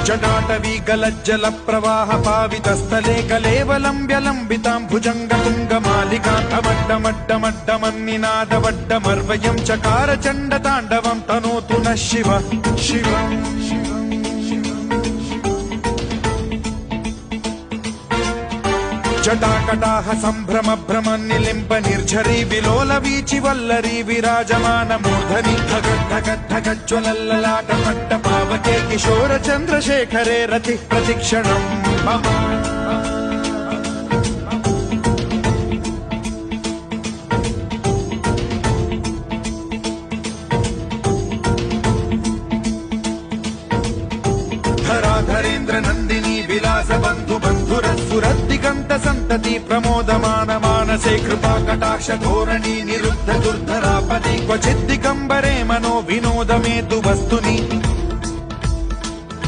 जटाटवी गलज्जल प्रवाह पावितस्थले कलेवलम्ब्यलम्बितां भुजङ्गतुङ्गमालिकान्तमड्डमड्डमड्डमन्निनादवड्डमर्वयं चकार चण्डताण्डवं तनोतु नः शिव शिव जटाकटाह सम्भ्रम भ्रम निलिम्ब निर्झरी विलोल वीचि वल्लरी विराजमान मूर्धनि धगद्धगद्धगज्ज्वलल्ललाट पट्ट पावके किशोर चन्द्रशेखरे रतिः प्रतिक्षणम् मम धराधरेन्द्र नन्दिनी विलास बन्धु बन्धुरस्फुरद्दिगन्त सन्तति प्रमोदमान मानसे कृपा कटाक्ष धोरणी निरुद्ध दुर्धरापदि क्वचिद्दिगम्बरे मनो विनोदमेतु वस्तुनि